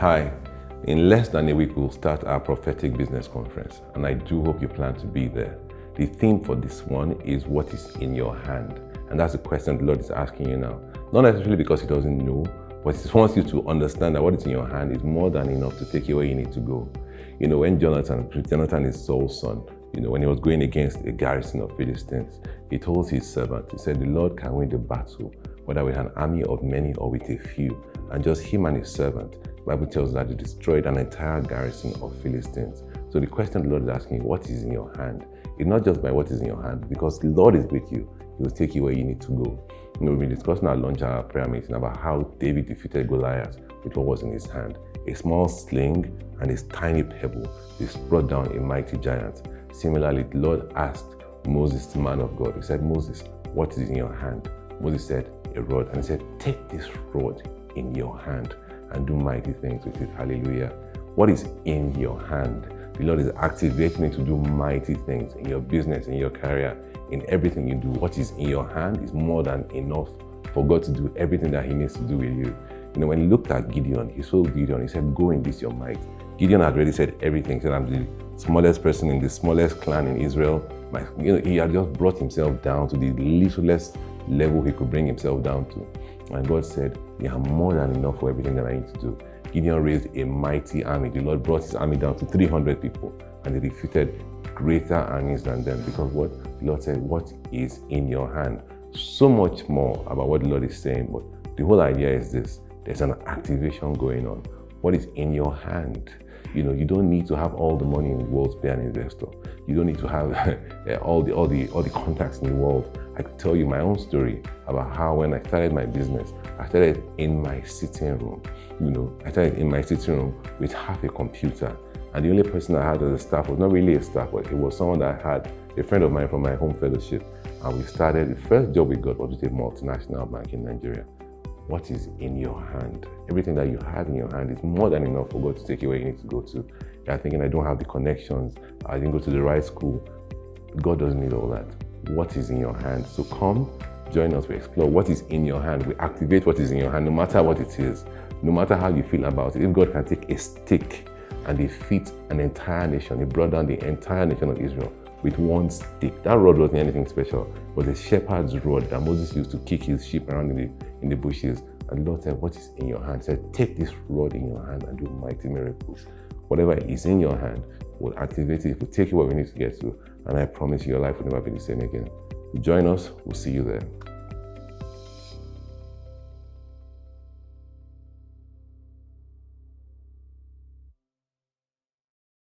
Hi, in less than a week we'll start our Prophetic Business Conference, and I do hope you plan to be there. The theme for this one is what is in your hand, and that's the question the Lord is asking you now. Not necessarily because He doesn't know, but He wants you to understand that what is in your hand is more than enough to take you where you need to go. You know, when Jonathan is Saul's son, when he was going against a garrison of Philistines, he told his servant, he said, the Lord can win the battle, whether with an army of many or with a few, and just him and his servant. The Bible tells us that he destroyed an entire garrison of Philistines. So the question the Lord is asking, what is in your hand? It's not just by what is in your hand, because the Lord is with you. He will take you where you need to go. We've been discussing our lunch hour prayer meeting about how David defeated Goliath with what was in his hand. A small sling and a tiny pebble. This brought down a mighty giant. Similarly, the Lord asked Moses, the man of God, he said, Moses, what is in your hand? Moses said, a rod. And he said, take this rod in your hand and do mighty things with it. Hallelujah. What is in your hand? The Lord is activating it to do mighty things in your business, in your career, in everything you do. What is in your hand is more than enough for God to do everything that He needs to do with you. When He looked at Gideon, He saw Gideon, He said, go in this your might. Gideon had already said everything. He said, I'm the smallest person in the smallest clan in Israel. He had just brought himself down to the littlest level he could bring himself down to. And God said, you have more than enough for everything that I need to do. Gideon raised a mighty army. The Lord brought His army down to 300 people, and they defeated greater armies than them, because what the Lord said, what is in your hand? So much more about what the Lord is saying, but the whole idea is this: there's an activation going on. What is in your hand? You don't need to have all the money in the world to be an investor. You don't need to have all the contacts in the world. I could tell you my own story about how when I started my business, I started in my sitting room. I started in my sitting room with half a computer. And the only person I had as a staff was not really a staff, but it was someone that I had, a friend of mine from my home fellowship. And we started, the first job we got was with a multinational bank in Nigeria. What is in your hand? Everything that you have in your hand is more than enough for God to take you where you need to go to. You're thinking, I don't have the connections, I didn't go to the right school. God doesn't need all that. What is in your hand? So come, join us, we explore what is in your hand. We activate what is in your hand, no matter what it is, no matter how you feel about it. If God can take a stick and defeat an entire nation, He brought down the entire nation of Israel with one stick. That rod wasn't anything special. It was a shepherd's rod that Moses used to kick his sheep around in the bushes. And the Lord said, what is in your hand? He said, take this rod in your hand and do mighty miracles. Whatever is in your hand will activate it. It will take you where we need to get to. And I promise you, your life will never be the same again. Join us. We'll see you there.